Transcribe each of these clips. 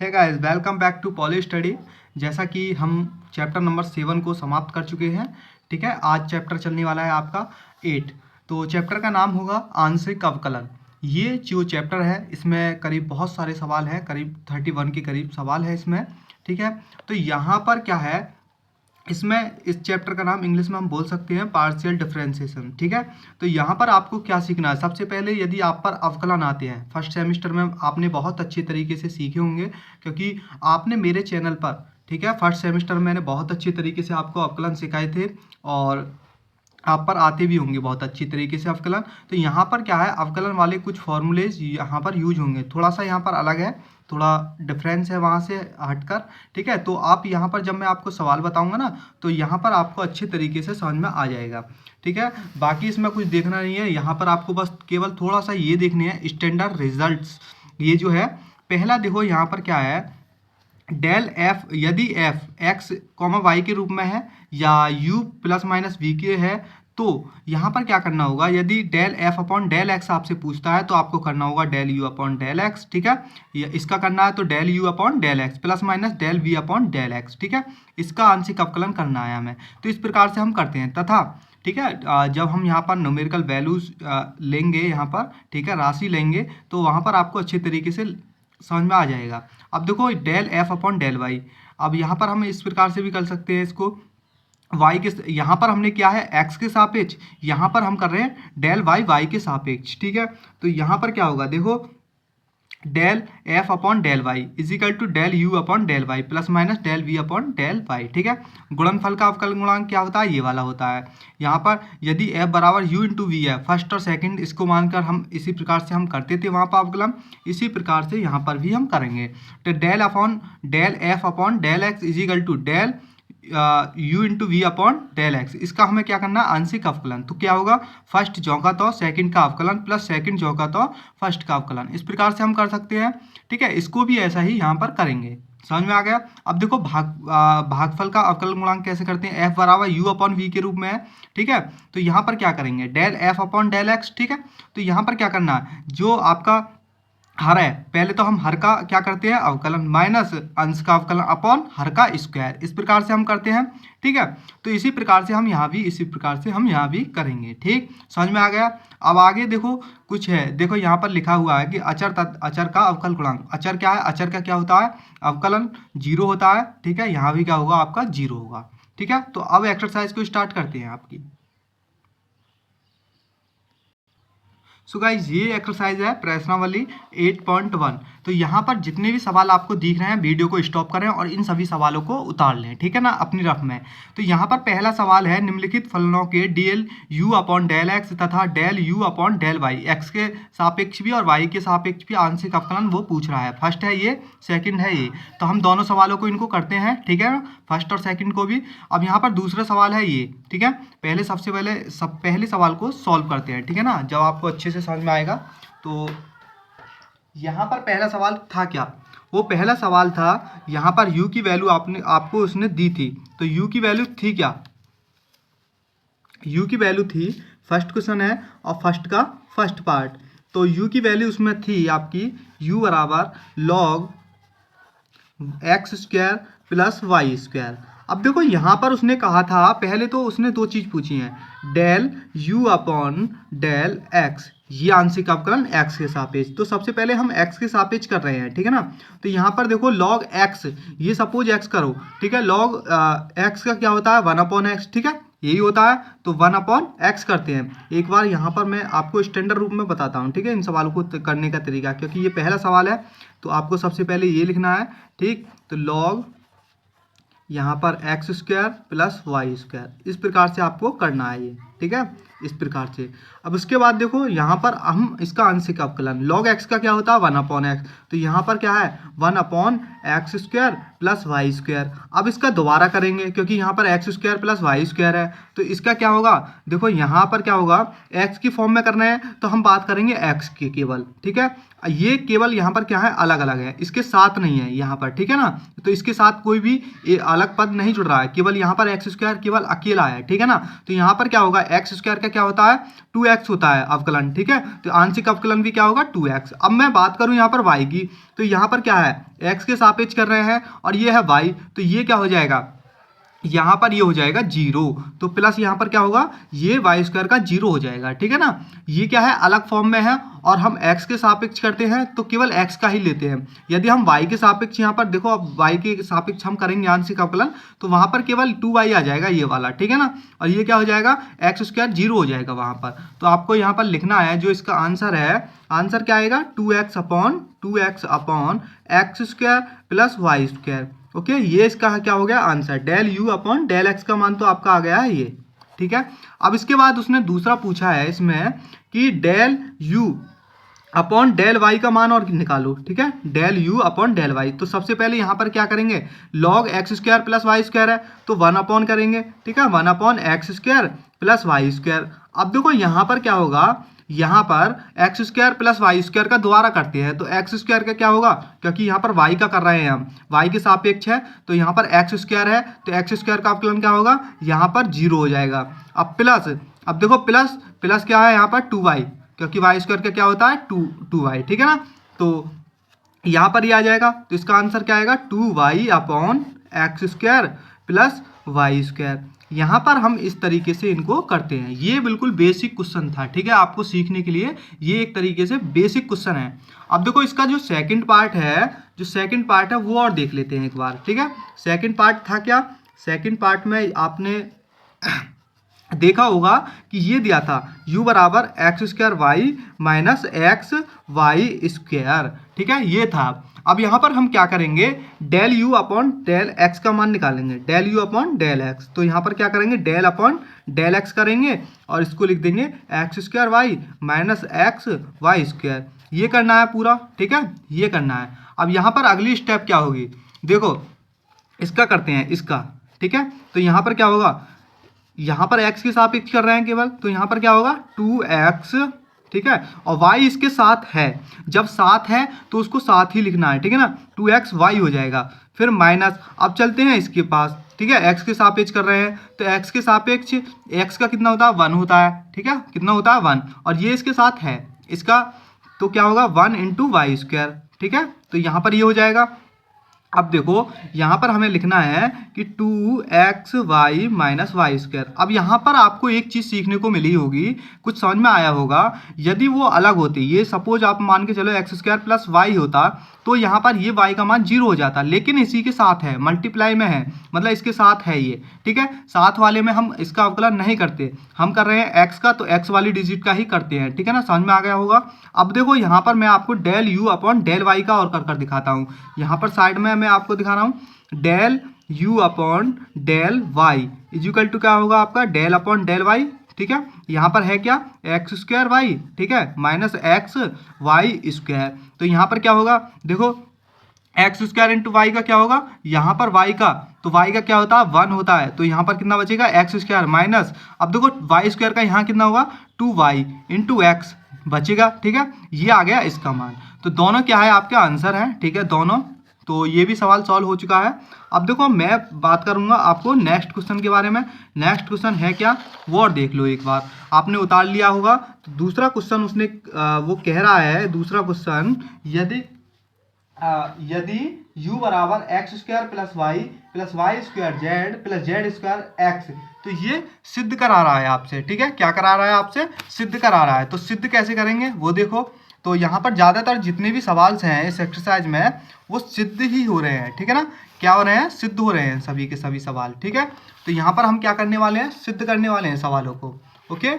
Hey guys, welcome back to Poly Study. जैसा कि हम चैप्टर नंबर 7 को समाप्त कर चुके हैं। ठीक है, आज चैप्टर चलने वाला है आपका 8। तो चैप्टर का नाम होगा आंशिक अवकलन। ये जो चैप्टर है इसमें करीब बहुत सारे सवाल हैं, करीब 31 के करीब सवाल है इसमें। ठीक है, तो यहाँ पर क्या है, इसमें इस चैप्टर का नाम इंग्लिश में हम बोल सकते हैं पार्शियल डिफरेंशिएशन। ठीक है, तो यहाँ पर आपको क्या सीखना है, सबसे पहले यदि आप पर अवकलन आते हैं फर्स्ट सेमेस्टर में आपने बहुत अच्छे तरीके से सीखे होंगे, क्योंकि आपने मेरे चैनल पर, ठीक है, फर्स्ट सेमेस्टर में मैंने बहुत अच्छे तरीके से आपको अवकलन सिखाए थे और आप पर आते भी होंगे बहुत अच्छी तरीके से अवकलन। तो यहाँ पर क्या है, अवकलन वाले कुछ फॉर्मूलेज यहाँ पर यूज होंगे, थोड़ा सा यहाँ पर अलग है, थोड़ा डिफरेंस है वहाँ से हटकर। ठीक है, तो आप यहाँ पर जब मैं आपको सवाल बताऊंगा ना, तो यहाँ पर आपको अच्छे तरीके से समझ में आ जाएगा। ठीक है, बाकी इसमें कुछ देखना नहीं है, यहाँ पर आपको बस केवल थोड़ा सा ये देखने हैं स्टैंडर्ड रिजल्ट्स। ये जो है पहला देखो, यहाँ पर क्या है, डेल एफ, यदि एफ एक्स कॉमा वाई के रूप में है या यू प्लस माइनस वी के है, तो यहाँ पर क्या करना होगा, यदि del F upon del X आपसे पूछता है तो आपको करना होगा del you upon del X. ठीक है, इसका करना है तो del you upon del X plus minus del V upon del X. ठीक है, इसका आंशिक अवकलन करना है हमें, तो इस प्रकार से हम करते हैं। तथा ठीक है, जब हम यहाँ पर न्यूमेरिकल वैल्यूज लेंगे, यहाँ पर ठीक है राशि लेंगे, तो वहाँ पर आपको अच्छे तरीके से समझ में आ जाएगा। अब देखो del F upon del Y, अब यहाँ पर हम इस प्रकार से भी कर सकते हैं इसको, वाई के, यहाँ पर हमने क्या है एक्स के सापेक्ष, यहाँ पर हम कर रहे हैं डेल वाई वाई के सापेक्ष। ठीक है, तो यहाँ पर क्या होगा, देखो del F upon del Y is equal to del you upon del Y plus minus del V upon del Y. ठीक है, गुणनफल का अवकलन गुणांक क्या होता है, ये वाला होता है। यहाँ पर यदि एफ बराबर यू इंटू वी है, फर्स्ट और सेकंड इसको मानकर हम इसी प्रकार से हम करते थे वहाँ पर अवकलन, इसी प्रकार से यहाँ पर भी हम करेंगे। तो del upon del F upon del X is equal to del U into V upon del X, इसका हमें क्या करना है, आंशिक अवकलन। तो क्या होगा, फर्स्ट जौका तो सेकंड का अवकलन प्लस सेकंड जौका तो फर्स्ट का अवकलन, इस प्रकार से हम कर सकते हैं। ठीक है, इसको भी ऐसा ही यहाँ पर करेंगे। समझ में आ गया। अब देखो भागफल का अवकलन गुणांक कैसे करते हैं, एफ बराबर यू अपॉन वी के रूप में है। ठीक है, तो यहाँ पर क्या करेंगे, del F upon del X. ठीक है, तो यहाँ पर क्या करना है, जो आपका हर है, पहले तो हम हर का क्या करते हैं अवकलन माइनस अंश का अवकलन अपॉन हर का स्क्वायर, इस प्रकार से हम करते हैं। ठीक है, तो इसी प्रकार से हम यहाँ भी इसी प्रकार से हम यहाँ भी करेंगे। ठीक, समझ में आ गया। अब आगे देखो कुछ है, देखो यहाँ पर लिखा हुआ है कि अचर का अवकल गुणांक, अचर क्या है, अचर का क्या होता है, अवकलन 0 होता है। ठीक है, यहाँ भी क्या होगा आपका 0 होगा। ठीक है, तो अब एक्सरसाइज को स्टार्ट करते हैं आपकी। सो गाइज ये एक्सरसाइज है प्रश्नावली 8.1। तो यहाँ पर जितने भी सवाल आपको दिख रहे हैं, वीडियो को स्टॉप करें और इन सभी सवालों को उतार लें। ठीक है ना, अपनी रफ में। तो यहाँ पर पहला सवाल है, निम्नलिखित फलनों के del you upon del x तथा del you upon del y, x के सापेक्ष भी और वाई के सापेक्ष भी आंशिक अवकलन वो पूछ रहा है। फर्स्ट है ये, सेकंड है ये, तो हम दोनों सवालों को इनको करते हैं। ठीक है, फर्स्ट और सेकंड को भी। अब यहाँ पर दूसरा सवाल है ये। ठीक है, पहले सबसे पहले सवाल को सॉल्व करते हैं। ठीक है ना, जब आपको अच्छे से समझ में आएगा। तो यहाँ पर पहला सवाल था क्या, वो पहला सवाल था यहाँ पर u की वैल्यू आपको उसने दी थी, तो u की वैल्यू थी क्या, u की वैल्यू थी, फर्स्ट क्वेश्चन है और फर्स्ट का फर्स्ट पार्ट, तो u की वैल्यू उसमें थी आपकी u बराबर log X square plus Y square. अब देखो यहाँ पर उसने कहा था, पहले तो उसने दो चीज़ पूछी हैं, del you upon del X, ये आंशिक अवकलन x के सापेक्ष। तो सबसे पहले हम x के सापेक्ष कर रहे हैं। ठीक है ना, तो यहाँ पर देखो log x, ये सपोज x करो। ठीक है, log x का क्या होता है 1 अपॉन एक्स। ठीक है, यही होता है, तो 1 अपॉन एक्स करते हैं। एक बार यहाँ पर मैं आपको स्टैंडर्ड रूप में बताता हूँ। ठीक है, इन सवालों को करने का तरीका, क्योंकि ये पहला सवाल है तो आपको सबसे पहले ये लिखना है। ठीक, तो log यहाँ पर X square plus Y square, इस प्रकार से आपको करना है ये। ठीक है, इस प्रकार से। अब उसके बाद देखो यहाँ पर हम इसका आंशिक अवकलन, log x का क्या होता है 1 अपॉन एक्स, तो यहाँ पर क्या है 1 upon x square plus Y square. अब इसका दोबारा करेंगे, क्योंकि यहाँ पर X square plus Y square है, तो इसका क्या होगा, देखो यहाँ पर क्या होगा, x की फॉर्म में करना है तो हम बात करेंगे x की केवल। ठीक है, ये केवल यहाँ पर क्या है अलग अलग है, इसके साथ नहीं है यहाँ पर। ठीक है ना, तो इसके साथ कोई भी अलग पद नहीं जुड़ रहा है, केवल यहाँ पर एक्स स्क्वायर केवल अकेला है। ठीक है ना, तो यहाँ पर क्या होगा, एक्स स्क्वायर का क्या होता है 2x होता है अवकलन, ठीक है। तो आंशिक अवकलन भी क्या होगा 2x। अब मैं बात करूं यहाँ पर y की, तो यहाँ पर क्या है x के सापेक्ष कर रहे हैं और ये है y, तो ये क्या हो जाएगा यहाँ पर ये हो जाएगा 0, तो प्लस यहाँ पर क्या होगा ये वाई स्क्वायर का 0 हो जाएगा, ठीक है ना। ये क्या है अलग फॉर्म में है और हम x के सापेक्ष करते हैं तो केवल x का ही लेते हैं। यदि हम y के सापेक्ष यहाँ पर देखो, अब y के सापेक्ष हम करेंगे आंशिक अवकलन तो वहाँ पर केवल 2y आ जाएगा ये वाला, ठीक है ना। और ये क्या हो जाएगा एक्स स्क्वायर 0 हो जाएगा वहाँ पर। तो आपको यहाँ पर लिखना है जो इसका आंसर है, आंसर क्या आएगा 2x upon x square plus Y square. Okay, ये इसका क्या हो गया answer, del you upon del X का मान तो आपका आ गया है ये, ठीक है। अब इसके बाद उसने दूसरा पूछा है इसमें कि del you upon del Y का मान और निकालो, ठीक है, del you upon del Y. तो सबसे पहले यहाँ पर क्या करेंगे, log X square plus Y square है तो 1 अपॉन करेंगे, ठीक है, 1 upon x square plus Y square. अब देखो यहाँ पर क्या होगा, यहाँ पर X square plus Y square का दोबारा करते हैं तो एक्स स्क्वायर का क्या होगा, क्योंकि यहाँ पर वाई का कर रहे हैं हम, वाई के सापेक्ष है तो यहाँ पर एक्स स्क्वायर है तो एक्स स्क्वायर का अवकलन क्या होगा यहाँ पर 0 हो जाएगा। अब प्लस, अब देखो प्लस प्लस क्या है यहाँ पर 2y, क्योंकि वाई स्क्वायर का क्या होता है 2y, ठीक है ना। तो यहाँ पर ये आ जाएगा तो इसका आंसर क्या आएगा 2y upon x square plus Y square. यहाँ पर हम इस तरीके से इनको करते हैं। ये बिल्कुल बेसिक क्वेश्चन था, ठीक है, आपको सीखने के लिए ये एक तरीके से बेसिक क्वेश्चन है। अब देखो इसका जो सेकंड पार्ट है वो और देख लेते हैं एक बार, ठीक है। सेकंड पार्ट था क्या, सेकंड पार्ट में आपने देखा होगा कि ये दिया था u बराबर X square Y minus X Y square, ठीक है, ये था। अब यहाँ पर हम क्या करेंगे, del you upon del X का मान निकालेंगे, del you upon del X. तो यहाँ पर क्या करेंगे डेल अपॉन डेल एक्स करेंगे और इसको लिख देंगे X square Y minus X Y square. ये करना है पूरा, ठीक है, ये करना है। अब यहाँ पर अगली स्टेप क्या होगी, देखो इसका करते हैं इसका, ठीक है। तो यहाँ पर क्या होगा, यहाँ पर x के सापेक्ष कर रहे हैं केवल, तो यहाँ पर क्या होगा 2x, ठीक है, और y इसके साथ है, जब साथ है तो उसको साथ ही लिखना है, ठीक है ना, 2xy हो जाएगा। फिर माइनस, अब चलते हैं इसके पास, ठीक है, x के सापेक्ष कर रहे हैं तो x के सापेक्ष x का कितना होता है 1 होता है, ठीक है, कितना होता है 1, और ये इसके साथ है इसका तो क्या होगा 1 इंटू वाई स्क्वायर, ठीक है। तो यहाँ पर ये हो जाएगा। अब देखो यहाँ पर हमें लिखना है कि 2xy माइनस वाई स्क्वायर। अब यहाँ पर आपको एक चीज़ सीखने को मिली होगी, कुछ समझ में आया होगा, यदि वो अलग होती, ये सपोज आप मान के चलो एक्स स्क्वायर प्लस वाई होता तो यहाँ पर ये y का मान 0 हो जाता, लेकिन इसी के साथ है, मल्टीप्लाई में है, मतलब इसके साथ है ये, ठीक है। साथ वाले में हम इसका अवकलन नहीं करते, हम कर रहे हैं x का, तो x वाली डिजिट का ही करते हैं, ठीक है ना, समझ में आ गया होगा। अब देखो यहाँ पर मैं आपको del you upon del Y का और कर दिखाता हूँ। यहाँ पर साइड में मैं आपको दिखा रहा हूँ del you upon del Y is equal to क्या होगा आपका डेल अपॉन डेल वाई, ठीक है। यहाँ पर है क्या एक्स स्क्वायर वाई, ठीक है, माइनस एक्स वाई स्क्वायर। तो यहाँ पर क्या होगा, देखो एक्स स्क्वायर इंटू वाई का क्या होगा, यहाँ पर वाई का, तो वाई का क्या होता है 1 होता है, तो यहाँ पर कितना बचेगा एक्स स्क्वायर माइनस, अब देखो वाई स्क्वायर का यहाँ कितना होगा 2y इंटू एक्स बचेगा, ठीक है। ये आ गया इसका मान। तो दोनों क्या है आपके आंसर है, ठीक है, दोनों। तो ये भी सवाल सॉल्व हो चुका है। अब देखो मैं बात करूंगा आपको नेक्स्ट क्वेश्चन के बारे में। नेक्स्ट क्वेश्चन है क्या वो और देख लो एक बार, आपने उतार लिया होगा। तो दूसरा क्वेश्चन उसने वो कह रहा है, दूसरा क्वेश्चन यदि u बराबर X square plus Y square Z plus Z square X, तो ये सिद्ध करा रहा है आपसे, ठीक है, क्या करा रहा है आपसे, सिद्ध करा रहा है। तो सिद्ध कैसे करेंगे वो देखो। तो यहाँ पर ज़्यादातर जितने भी सवाल हैं इस एक्सरसाइज में वो सिद्ध ही हो रहे हैं, ठीक है ना, क्या हो रहे हैं सिद्ध हो रहे हैं सभी के सभी सवाल, ठीक है। तो यहाँ पर हम क्या करने वाले हैं, सिद्ध करने वाले हैं सवालों को, ओके।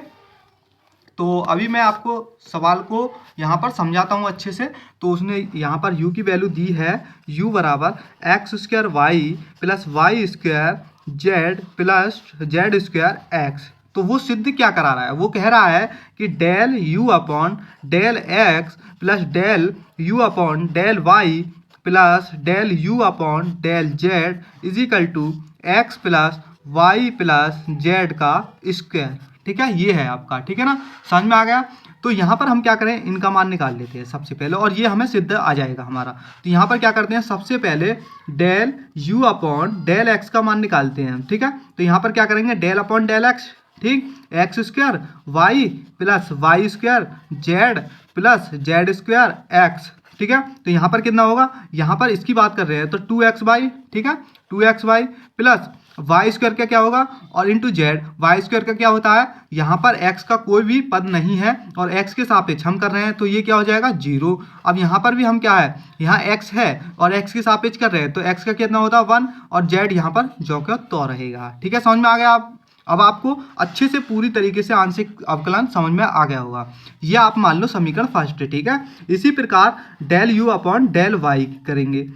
तो अभी मैं आपको सवाल को यहाँ पर समझाता हूँ अच्छे से। तो उसने यहाँ पर u की वैल्यू दी है, u बराबर X square Y plus Y square Z plus Z square X. तो वो सिद्ध क्या करा रहा है, वो कह रहा है कि del u upon del X plus del u upon del Y plus del u upon del Z is equal to X plus Y plus Z का स्क्वायर, ठीक है, ये है आपका, ठीक है ना, समझ में आ गया। तो यहाँ पर हम क्या करें, इनका मान निकाल लेते हैं सबसे पहले और ये हमें सिद्ध आ जाएगा हमारा। तो यहाँ पर क्या करते हैं, सबसे पहले del u upon del X का मान निकालते हैं, ठीक है। तो यहाँ पर क्या करेंगे डेल अपॉन डेल एक्स, ठीक, X square Y plus Y square Z plus Z square X. ठीक है, तो यहाँ पर कितना होगा, यहाँ पर इसकी बात कर रहे हैं तो 2x/, ठीक है, 2x/, प्लस वाई स्क्वायर का क्या होगा और इंटू जेड। वाई स्क्वायर का क्या होता है, यहाँ पर x का कोई भी पद नहीं है और x के सापेक्ष हम कर रहे हैं तो ये क्या हो जाएगा 0। अब यहाँ पर भी हम क्या है, यहाँ x है और x के सापेक्ष कर रहे हैं तो x का कितना होता है 1 और z यहाँ पर जो का तो रहेगा। ठीक है, समझ में आ गया आप। अब आपको अच्छे से पूरी तरीके से आंशिक अवकलन समझ में आ गया होगा। ये आप मान लो समीकरण फर्स्ट है। ठीक है, इसी प्रकार del you upon del Y करेंगे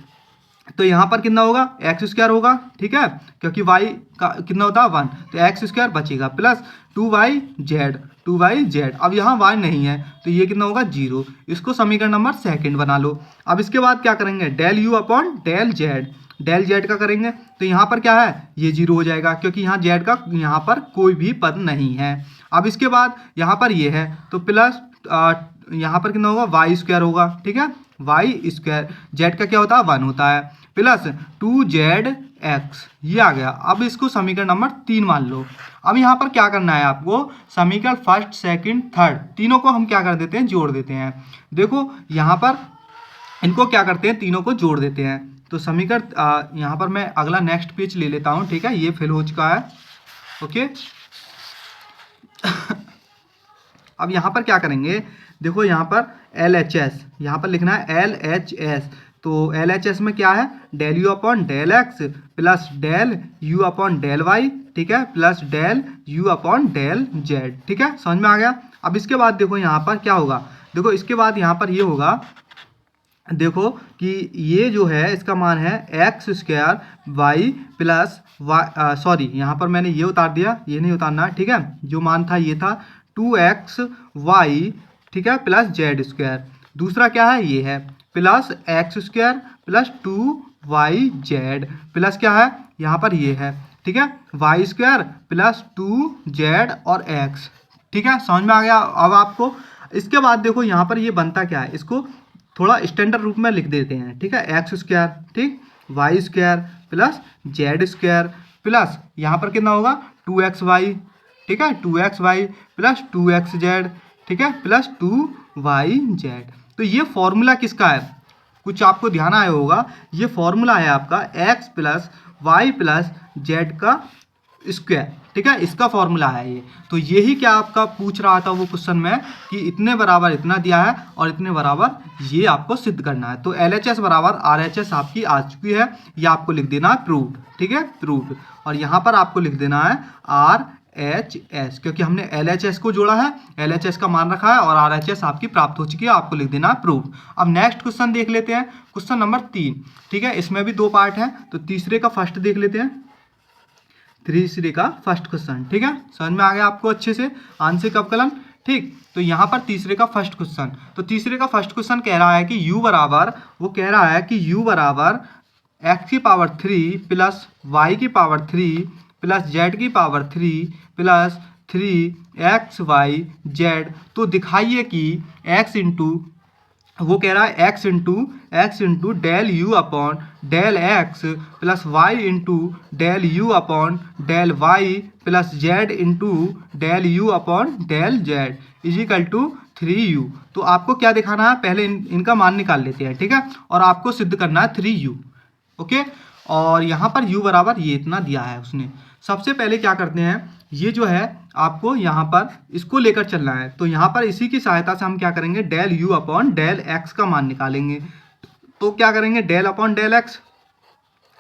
तो यहाँ पर कितना होगा एक्स स्क्वायर होगा। ठीक है, क्योंकि वाई का कितना होता है 1 तो एक्स स्क्वायर बचेगा प्लस 2y/z। अब यहाँ y नहीं है तो ये कितना होगा 0। इसको समीकरण नंबर सेकंड बना लो। अब इसके बाद क्या करेंगे del you upon del Z, del Z का करेंगे तो यहाँ पर क्या है ये 0 हो जाएगा क्योंकि यहाँ जेड का यहाँ पर कोई भी पद नहीं है। अब इसके बाद यहाँ पर ये है तो प्लस यहाँ पर कितना होगा वाई स्क्वायर होगा। ठीक है, वाई स्क्वायर जेड का क्या होता है 1 होता है प्लस 2zx, ये आ गया। अब इसको समीकरण नंबर 3 मान लो। अब यहाँ पर क्या करना है आपको, समीकरण फर्स्ट सेकंड थर्ड तीनों को हम क्या कर देते हैं जोड़ देते हैं। देखो यहाँ पर इनको क्या करते हैं तीनों को जोड़ देते हैं तो समीकरण यहाँ पर मैं अगला नेक्स्ट पेज ले लेता हूँ। ठीक है, ये फिल हो चुका है। ओके अब यहाँ पर क्या करेंगे, देखो यहाँ पर LHS यहाँ पर लिखना है LHS। तो LHS में क्या है del you upon del X plus del you upon del Y, ठीक है, plus del you upon del Z. ठीक है, समझ में आ गया। अब इसके बाद देखो यहाँ पर क्या होगा, देखो इसके बाद यहाँ पर ये होगा, देखो कि ये जो है इसका मान है X square Y plus Y, sorry यहाँ पर मैंने ये उतार दिया, ये नहीं उतारना। ठीक है, जो मान था ये था 2xy, ठीक है, प्लस जेड स्क्वायर। दूसरा क्या है ये है plus x square plus 2yz plus क्या है यहाँ पर ये है, ठीक है, वाई स्क्वायर प्लस 2z और x। ठीक है, समझ में आ गया अब आपको। इसके बाद देखो यहाँ पर ये बनता क्या है, इसको थोड़ा स्टैंडर्ड रूप में लिख देते हैं। ठीक है, एक्स स्क्वायर, ठीक, Y square plus Z square plus यहाँ पर कितना होगा 2xy, ठीक है, 2xy प्लस 2xz, ठीक है, प्लस 2yz। तो ये फॉर्मूला किसका है, कुछ आपको ध्यान आया होगा, ये फॉर्मूला है आपका x plus Y plus Z का स्क्वायर। ठीक है, इसका फॉर्मूला है ये। तो यही क्या आपका पूछ रहा था वो क्वेश्चन में कि इतने बराबर इतना दिया है और इतने बराबर ये आपको सिद्ध करना है। तो LHS बराबर RHS आपकी आ चुकी है, ये आपको लिख देना है प्रूव्ड। ठीक है, प्रूव्ड। और यहाँ पर आपको लिख देना है RHS क्योंकि हमने LHS को जोड़ा है, LHS का मान रखा है और RHS आपकी प्राप्त हो चुकी है, आपको लिख देना है प्रूव्ड। अब नेक्स्ट क्वेश्चन देख लेते हैं, क्वेश्चन नंबर 3। ठीक है, इसमें भी 2 पार्ट है तो तीसरे का फर्स्ट देख लेते हैं, तीसरे का फर्स्ट क्वेश्चन। ठीक है, समझ में आ गया आपको अच्छे से आंशिक अवकलन। ठीक, तो यहाँ पर तीसरे का फर्स्ट क्वेश्चन, तो तीसरे का फर्स्ट क्वेश्चन कह रहा है कि u बराबर, वो कह रहा है कि u बराबर x की पावर 3 प्लस y की पावर 3 प्लस z की पावर 3 प्लस 3xyz। तो दिखाइए कि x इंटू, वो कह रहा है x into del you upon del X plus y into del you upon del Y plus z into del you upon del Z is equal to 3u। तो आपको क्या दिखाना है, पहले इनका मान निकाल लेते हैं। ठीक है, और आपको सिद्ध करना है 3u। ओके, और यहाँ पर u बराबर ये इतना दिया है उसने। सबसे पहले क्या करते हैं, ये जो है आपको यहाँ पर इसको लेकर चलना है। तो यहाँ पर इसी की सहायता से हम क्या करेंगे, del you upon del X का मान निकालेंगे। तो क्या करेंगे del upon del X,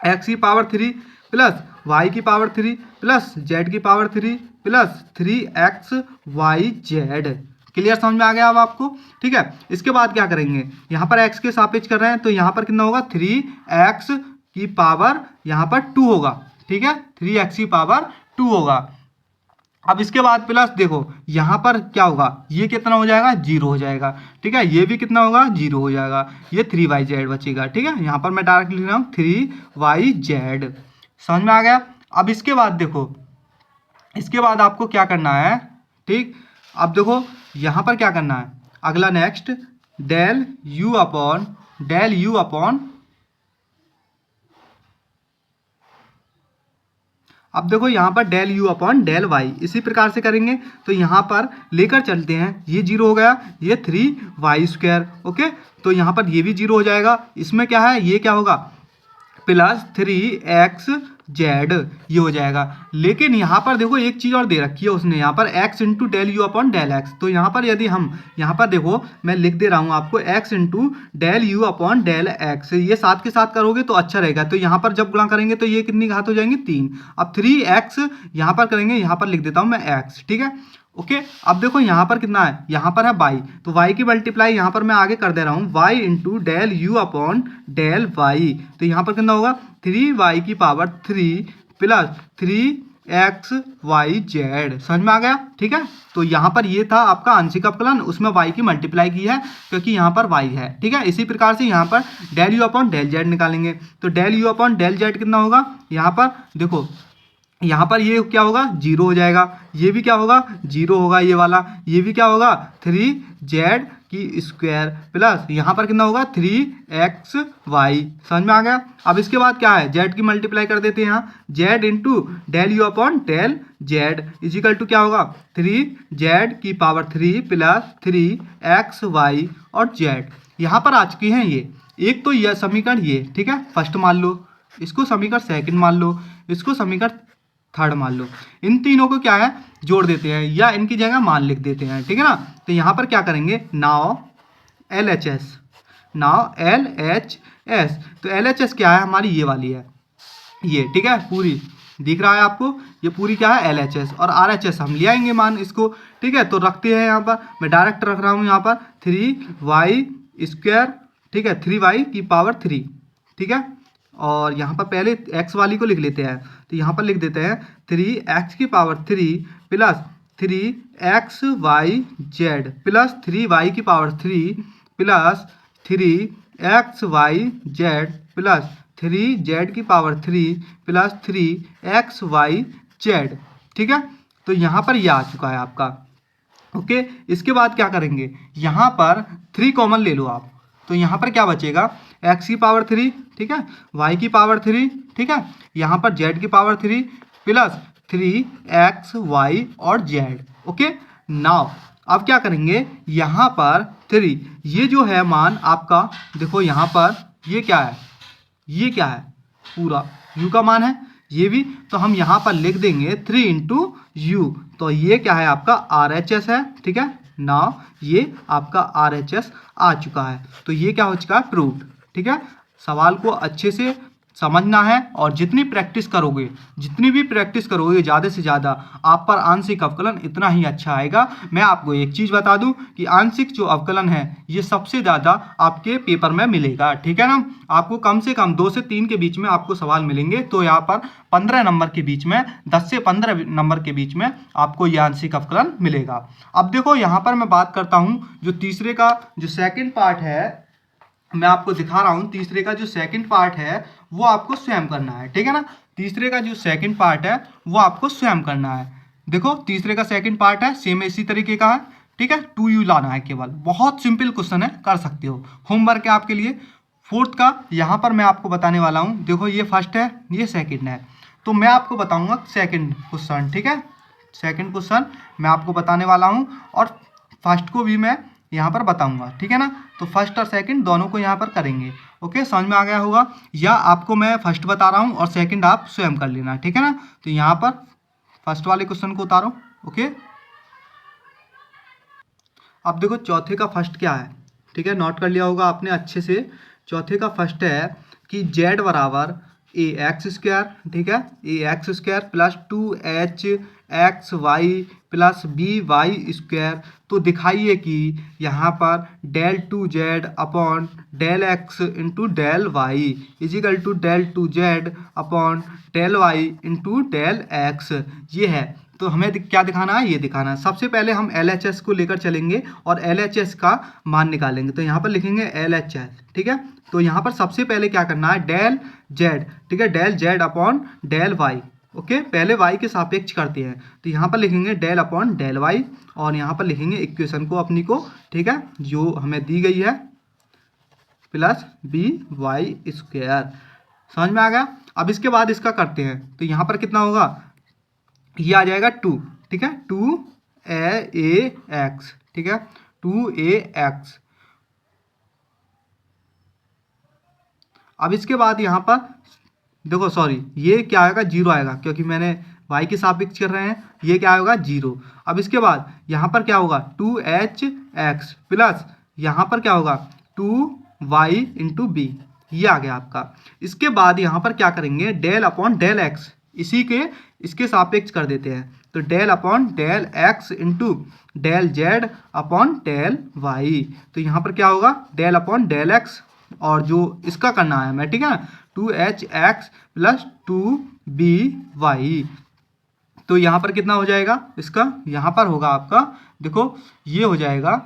X की पावर 3 प्लस वाई की पावर 3 प्लस जेड की पावर 3 प्लस 3xyz। क्लियर, समझ में आ गया अब आपको। ठीक है, इसके बाद क्या करेंगे, यहाँ पर x के सापेक्ष कर रहे हैं तो यहाँ पर कितना होगा 3x की पावर यहाँ पर 2 होगा। ठीक है, 3x की पावर 2 होगा। अब इसके बाद प्लस देखो यहाँ पर क्या होगा, ये कितना हो जाएगा 0 हो जाएगा। ठीक है, ये भी कितना होगा 0 हो जाएगा, ये 3yz बचेगा। ठीक है, यहाँ पर मैं डायरेक्ट लिख रहा हूँ 3yz। समझ में आ गया। अब इसके बाद देखो, इसके बाद आपको क्या करना है, ठीक, अब देखो यहाँ पर क्या करना है, अगला नेक्स्ट डेल यू अपॉन अब देखो यहाँ पर del you upon del Y इसी प्रकार से करेंगे, तो यहाँ पर लेकर चलते हैं, ये जीरो हो गया, ये 3y², ओके। तो यहाँ पर ये भी जीरो हो जाएगा, इसमें क्या है, ये क्या होगा, +3xz ये हो जाएगा। लेकिन यहाँ पर देखो एक चीज़ और दे रखी है उसने, यहाँ पर x into del you upon del X. तो यहाँ पर यदि हम यहाँ पर देखो मैं लिख दे रहा हूँ आपको x into del you upon del X, ये साथ के साथ करोगे तो अच्छा रहेगा। तो यहाँ पर जब गुणा करेंगे तो ये कितनी घात हो जाएंगे, 3। अब 3x यहाँ पर करेंगे, यहाँ पर लिख देता हूँ मैं x, ठीक है, ओके। अब देखो यहाँ पर कितना है, यहाँ पर है y, तो y की मल्टीप्लाई यहाँ पर मैं आगे कर दे रहा हूँ, y into del you upon del y। तो यहाँ पर कितना होगा, 3y की पावर 3 प्लस 3xyz। समझ में आ गया, ठीक है। तो यहाँ पर ये था आपका आंशिक अवकलन, उसमें y की मल्टीप्लाई की है क्योंकि यहाँ पर y है, ठीक है। इसी प्रकार से यहाँ पर del you upon del z निकालेंगे, तो del you upon del z कितना होगा, यहाँ पर देखो यहाँ पर ये क्या होगा, जीरो हो जाएगा, ये भी क्या होगा, जीरो होगा, ये वाला, ये भी क्या होगा, 3z² प्लस यहाँ पर कितना होगा, 3xy। समझ में आ गया। अब इसके बाद क्या है, z की मल्टीप्लाई कर देते हैं यहाँ, z into del you upon del z is equal to क्या होगा, 3z की पावर 3 प्लस 3xy और z। यहाँ पर आ चुकी हैं ये, एक तो यह समीकरण ये, ठीक है, फर्स्ट मान लो, इसको समीकरण सेकंड मान लो, इसको समीकरण थर्ड मान लो। इन तीनों को क्या है, जोड़ देते हैं या इनकी जगह मान लिख देते हैं, ठीक है ना। तो यहाँ पर क्या करेंगे, नाउ LHS, नाउ LHS। तो LHS क्या है, हमारी ये वाली है, ये, ठीक है, पूरी दिख रहा है आपको, ये पूरी क्या है LHS, और RHS हम ले आएंगे मान इसको, ठीक है। तो रखते हैं यहाँ पर, मैं डायरेक्ट रख रहा हूँ यहाँ पर 3y², ठीक है, 3y की पावर 3, ठीक है। और यहाँ पर पहले x वाली को लिख लेते हैं, तो यहाँ पर लिख देते हैं 3x की power 3 plus 3xyz plus 3y की power 3 plus 3xyz plus 3z की पावर 3 प्लस 3xyz, ठीक है। तो यहाँ पर यह आ चुका है आपका, ओके। इसके बाद क्या करेंगे, यहाँ पर 3 कॉमन ले लो आप, तो यहाँ पर क्या बचेगा, x की पावर 3, ठीक है, y की पावर 3, ठीक है, यहाँ पर z की पावर 3 प्लस 3xy और z, ओके। नाउ अब क्या करेंगे, यहाँ पर 3, ये जो है मान आपका, देखो यहाँ पर ये क्या है, ये क्या है, पूरा u का मान है, ये भी, तो हम यहाँ पर लिख देंगे 3 इंटू यू, तो ये क्या है आपका RHS है, ठीक है। नाउ ये आपका RHS आ चुका है, तो ये क्या हो चुका है, प्रूव्ड, ठीक है। सवाल को अच्छे से समझना है और जितनी प्रैक्टिस करोगे, जितनी भी प्रैक्टिस करोगे ज़्यादा से ज़्यादा आप पर आंशिक अवकलन इतना ही अच्छा आएगा। मैं आपको एक चीज़ बता दूं कि आंशिक जो अवकलन है ये सबसे ज़्यादा आपके पेपर में मिलेगा, ठीक है ना। आपको कम से कम 2 से 3 के बीच में आपको सवाल मिलेंगे, तो यहाँ पर 15 नंबर के बीच में, 10 से 15 नंबर के बीच में आपको ये आंशिक अवकलन मिलेगा। अब देखो यहाँ पर मैं बात करता हूँ जो तीसरे का जो सेकेंड पार्ट है, मैं आपको दिखा रहा हूँ, तीसरे का जो सेकंड पार्ट है वो आपको स्वयं करना है, ठीक है ना। तीसरे का जो सेकंड पार्ट है वो आपको स्वयं करना है। देखो तीसरे का सेकंड पार्ट है, सेम इसी तरीके का है, ठीक है, 2u लाना है केवल, बहुत सिंपल क्वेश्चन है, कर सकते हो, होमवर्क है आपके लिए। फोर्थ का यहाँ पर मैं आपको बताने वाला हूँ, देखो ये फर्स्ट है, ये सेकेंड है, तो मैं आपको बताऊँगा सेकेंड क्वेश्चन, ठीक है। सेकेंड क्वेश्चन मैं आपको बताने वाला हूँ और फर्स्ट को भी मैं यहाँ पर बताऊंगा, ठीक है ना। तो फर्स्ट और सेकंड दोनों को यहाँ पर करेंगे, ओके, समझ में आ गया होगा। या आपको मैं फर्स्ट बता रहा हूँ और सेकंड आप स्वयं कर लेना, ठीक है ना। तो यहाँ पर फर्स्ट वाले क्वेश्चन को उतारो, ओके। अब देखो चौथे का फर्स्ट क्या है, ठीक है, नोट कर लिया होगा आपने अच्छे से। चौथे का फर्स्ट है कि z बराबर ax², ठीक है, ax² plus 2hxy plus by²। तो दिखाइए कि यहाँ पर del 2z upon del x into del Y is equal to del 2z upon del y into del x, ये है। तो हमें क्या दिखाना है, ये दिखाना है। सबसे पहले हम LHS को लेकर चलेंगे और LHS का मान निकालेंगे, तो यहाँ पर लिखेंगे LHS, ठीक है। तो यहाँ पर सबसे पहले क्या करना है, डेल z, ठीक है, del z upon del y, okay, पहले y के सापेक्ष करते हैं, तो यहाँ पर लिखेंगे डेल अपॉन डेल y और यहाँ पर लिखेंगे इक्वेशन को अपनी को, ठीक है, जो हमें दी गई है, प्लस by²। समझ में आ गया। अब इसके बाद इसका करते हैं, तो यहाँ पर कितना होगा, ये आ जाएगा 2, ठीक है, 2a x, ठीक है, 2ax। अब इसके बाद यहाँ पर देखो, सॉरी, ये क्या आएगा, 0 आएगा, क्योंकि मैंने y के सापेक्ष कर रहे हैं, ये क्या होगा, 0। अब इसके बाद यहाँ पर क्या होगा, 2hx प्लस यहाँ पर क्या होगा, 2y इंटू बी, ये आ गया आपका। इसके बाद यहाँ पर क्या करेंगे, डेल अपॉन डेल एक्स, इसके सापेक्ष कर देते हैं, तो del upon del X into del Z upon del Y. तो यहाँ पर क्या होगा, डेल अपॉन डेल एक्स, और जो इसका करना है हमें, ठीक है ना, 2hx प्लस 2by। तो यहाँ पर कितना हो जाएगा इसका, यहाँ पर होगा आपका, देखो ये हो जाएगा,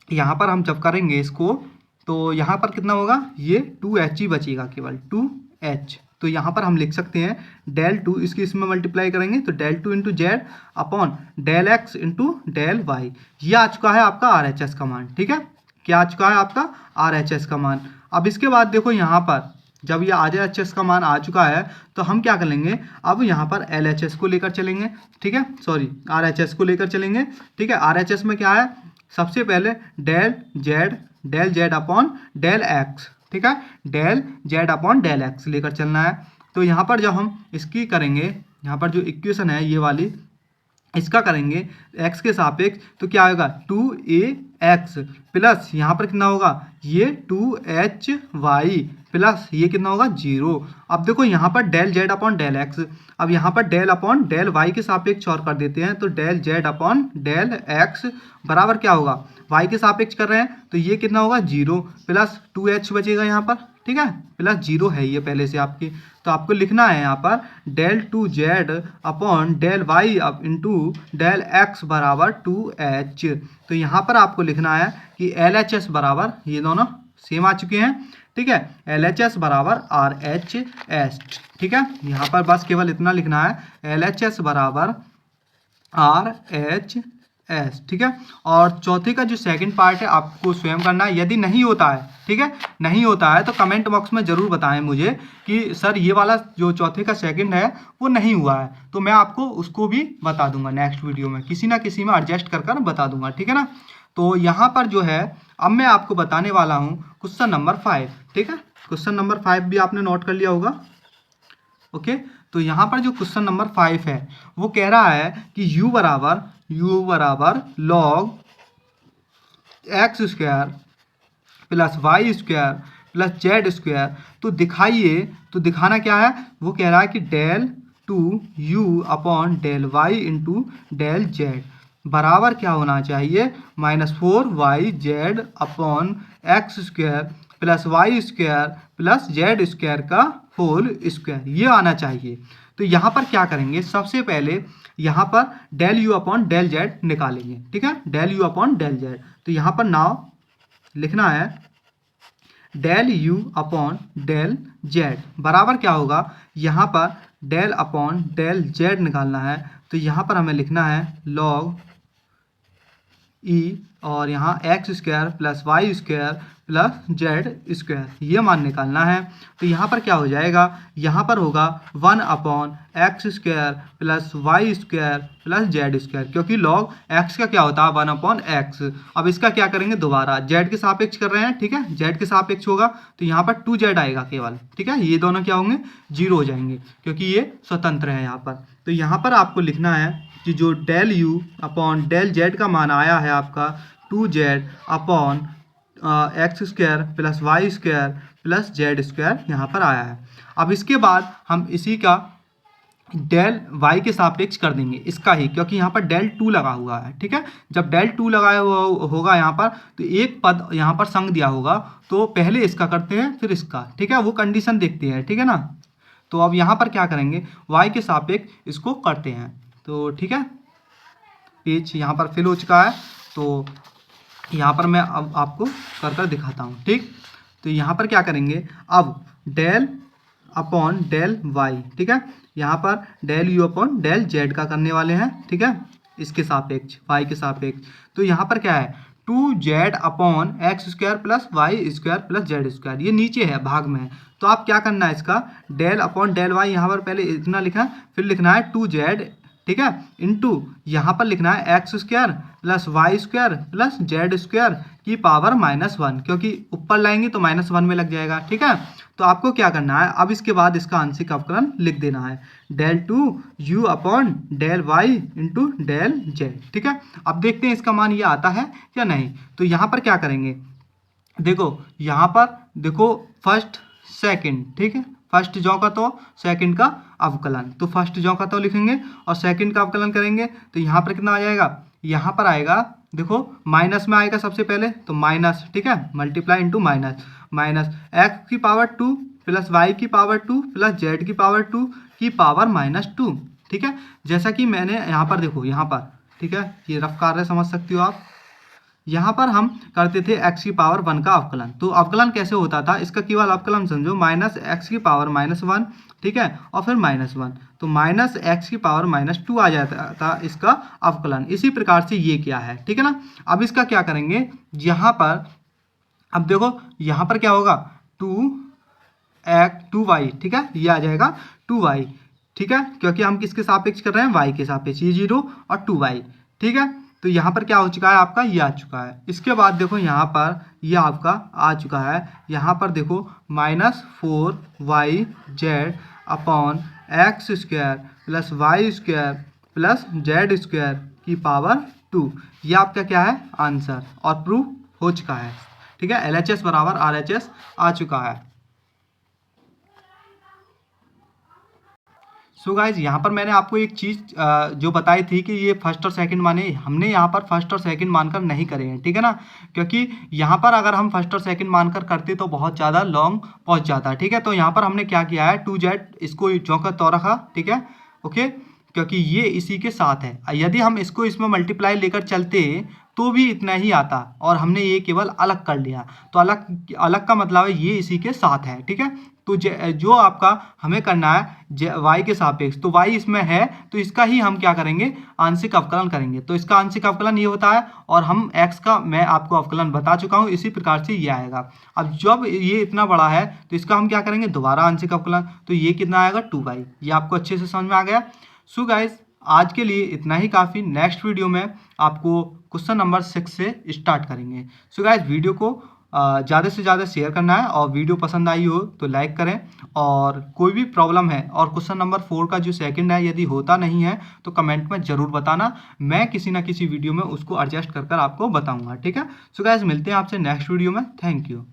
यहाँ पर हम जब करेंगे इसको तो यहाँ पर कितना होगा, ये 2h ही बचेगा, केवल 2h। तो यहाँ पर हम लिख सकते हैं डेल 2, इसमें मल्टीप्लाई करेंगे तो del 2 into Z upon del X into del Y. ये आ चुका है आपका RHS का मान, ठीक है, क्या आ चुका है आपका RHS का मान। अब इसके बाद देखो यहाँ पर जब ये RHS का मान आ चुका है तो हम क्या कर लेंगे, अब यहाँ पर LHS को लेकर चलेंगे, ठीक है, सॉरी RHS को लेकर चलेंगे, ठीक है। RHS में क्या है, सबसे पहले del Z upon del X, ठीक है, del Z upon del X लेकर चलना है। तो यहाँ पर जब हम इसकी करेंगे, यहाँ पर जो इक्वेशन है ये वाली, इसका करेंगे x के सापेक्ष, तो क्या आएगा 2ax प्लस यहाँ पर कितना होगा, ये 2hy प्लस ये कितना होगा 0। अब देखो यहाँ पर del Z upon del X, अब यहाँ पर डेल अपॉन डेल y के सापेक्ष और कर देते हैं, तो del Z upon del X बराबर क्या होगा, y के सापेक्ष कर रहे हैं तो ये कितना होगा 0 प्लस 2h बचेगा यहाँ पर, ठीक है, प्लस 0 है ये पहले से आपकी। तो आपको लिखना है यहाँ पर del 2z upon del Y into del X बराबर 2h। तो यहाँ पर आपको लिखना है कि LHS बराबर, ये दोनों सेम आ चुके हैं, ठीक है, LHS बराबर RHS, ठीक है। यहाँ पर बस केवल इतना लिखना है LHS बराबर RHS, ठीक है। और चौथे का जो सेकंड पार्ट है आपको स्वयं करना है, यदि नहीं होता है, ठीक है, नहीं होता है तो कमेंट बॉक्स में ज़रूर बताएं मुझे कि सर ये वाला जो चौथे का सेकंड है वो नहीं हुआ है, तो मैं आपको उसको भी बता दूंगा नेक्स्ट वीडियो में, किसी ना किसी में एडजस्ट कर कर बता दूंगा, ठीक है ना। तो यहाँ पर जो है अब मैं आपको बताने वाला हूँ क्वेश्चन नंबर 5, ठीक है, क्वेश्चन नंबर 5 भी आपने नोट कर लिया होगा, ओके। तो यहाँ पर जो क्वेश्चन नंबर 5 है वो कह रहा है कि u बराबर log x square plus Y square plus Z square. तो दिखाइए, तो दिखाना क्या है, वो कह रहा है कि del 2u upon del Y into del Z बराबर क्या होना चाहिए, -4yz upon x square plus Y square plus Z square का होल स्क्वायर, ये आना चाहिए। तो यहाँ पर क्या करेंगे, सबसे पहले यहाँ पर del you upon del Z निकालेंगे, ठीक है, del you upon del Z. तो यहाँ पर नाव लिखना है del you upon del Z बराबर क्या होगा, यहाँ पर डेल अपॉन डेल जेड निकालना है, तो यहाँ पर हमें लिखना है लॉग ई और यहाँ X square plus Y square plus Z square, ये मान निकालना है। तो यहाँ पर क्या हो जाएगा, यहाँ पर होगा 1 upon x square plus Y square plus Z square, क्योंकि लॉग एक्स का क्या होता है 1 अपॉन एक्स। अब इसका क्या करेंगे, दोबारा जेड के सापेक्ष कर रहे हैं, ठीक है, जेड के सापेक्ष होगा तो यहाँ पर 2z आएगा केवल, ठीक है, ये दोनों क्या होंगे 0 हो जाएंगे क्योंकि ये स्वतंत्र है यहाँ पर। तो यहाँ पर आपको लिखना है कि जो del you upon del Z का मान आया है आपका 2z upon x square plus Y square plus Z square यहाँ पर आया है। अब इसके बाद हम इसी का डेल वाई के सापेक्ष कर देंगे इसका ही, क्योंकि यहाँ पर डेल 2 लगा हुआ है, ठीक है। जब डेल 2 लगाया हुआ होगा यहाँ पर तो एक पद यहाँ पर संग दिया होगा, तो पहले इसका करते हैं फिर इसका, ठीक है, वो कंडीशन देखते हैं, ठीक है ना। तो अब यहाँ पर क्या करेंगे, वाई के सापेक्ष इसको करते हैं, तो ठीक है, पेज यहाँ पर फिल हो चुका है। तो यहाँ पर मैं अब आपको कर कर दिखाता हूँ, ठीक। तो यहाँ पर क्या करेंगे, अब डेल अपॉन डेल वाई, ठीक है, यहाँ पर del you upon del Z का करने वाले हैं, ठीक है, इसके सापेक्ष वाई के सापेक्ष। तो यहाँ पर क्या है 2z upon x square plus Y square plus Z square, ये नीचे है भाग में है। तो आप क्या करना है, इसका डेल अपॉन डेल वाई यहाँ पर पहले इतना लिखा, फिर लिखना है 2z ठीक है, इनटू यहाँ पर लिखना है X square plus Y square plus Z square की पावर -1, क्योंकि ऊपर लाएंगे तो -1 में लग जाएगा। ठीक है, तो आपको क्या करना है, अब इसके बाद इसका आंशिक अवकलन लिख देना है, del two u upon del Y into del Z. ठीक है, अब देखते हैं इसका मान ये आता है या नहीं। तो यहाँ पर क्या करेंगे, देखो यहाँ पर देखो फर्स्ट सेकंड, ठीक है, फर्स्ट जौ का तो सेकंड का अवकलन, तो फर्स्ट जौ का तो लिखेंगे और सेकंड का अवकलन करेंगे तो यहाँ पर कितना आ जाएगा, यहाँ पर आएगा देखो माइनस में आएगा सबसे पहले तो माइनस, ठीक है, मल्टीप्लाई इंटू माइनस एक्स की पावर 2 प्लस वाई की पावर 2 प्लस जेड की पावर 2 की पावर -2। ठीक है, जैसा कि मैंने यहाँ पर देखो यहाँ पर, ठीक है, ये रफ कार्य समझ सकते हो आप, यहाँ पर हम करते थे x की पावर 1 का अवकलन। तो अवकलन कैसे होता था, इसका केवल अवकलन समझो, माइनस एक्स की पावर -1, ठीक है, और फिर -1, तो माइनस एक्स की पावर -2 आ जाता था इसका अवकलन। इसी प्रकार से ये क्या है, ठीक है ना। अब इसका क्या करेंगे, यहाँ पर अब देखो यहाँ पर क्या होगा, 2y, ठीक है, ये आ जाएगा 2y, ठीक है, क्योंकि हम किसके सापेक्ष कर रहे हैं, y के सापेक्ष, ये 0 और 2y, ठीक है। तो यहाँ पर क्या हो चुका है आपका, ये आ चुका है। इसके बाद देखो यहाँ पर ये आपका आ चुका है, यहाँ पर देखो -4y z upon x square plus Y square plus Z square की पावर 2, ये आपका क्या है आंसर, और प्रूफ हो चुका है। ठीक है, LHS बराबर RHS आ चुका है। सो गाइज यहाँ पर मैंने आपको एक चीज़ जो बताई थी कि ये फर्स्ट और सेकंड माने, हमने यहाँ पर फर्स्ट और सेकंड मानकर नहीं करे हैं, ठीक है ना, क्योंकि यहाँ पर अगर हम फर्स्ट और सेकंड मानकर करते तो बहुत ज़्यादा लॉन्ग पहुँच जाता है। ठीक है, तो यहाँ पर हमने क्या किया है, 2z इसको जो का तो रखा, ठीक है, ओके, क्योंकि ये इसी के साथ है। यदि हम इसको इसमें मल्टीप्लाई लेकर चलते तो भी इतना ही आता, और हमने ये केवल अलग कर लिया, तो अलग अलग का मतलब है ये इसी के साथ है। ठीक है, तो जो आपका हमें करना है y के सापेक्ष, तो y इसमें है तो इसका ही हम क्या करेंगे, आंशिक अवकलन करेंगे। तो इसका आंशिक अवकलन ये होता है, और हम x का मैं आपको अवकलन बता चुका हूँ, इसी प्रकार से ये आएगा। अब जब ये इतना बड़ा है तो इसका हम क्या करेंगे, दोबारा आंशिक अवकलन, तो ये कितना आएगा 2y। ये आपको अच्छे से समझ में आ गया। सो गाइज आज के लिए इतना ही काफ़ी, नेक्स्ट वीडियो में आपको क्वेश्चन नंबर 6 से स्टार्ट करेंगे। सो गाइज वीडियो को ज़्यादा से ज़्यादा शेयर करना है, और वीडियो पसंद आई हो तो लाइक करें, और कोई भी प्रॉब्लम है और क्वेश्चन नंबर 4 का जो सेकंड है यदि होता नहीं है तो कमेंट में ज़रूर बताना, मैं किसी ना किसी वीडियो में उसको एडजस्ट कर आपको बताऊंगा। ठीक है, सो गाइस मिलते हैं आपसे नेक्स्ट वीडियो में, थैंक यू।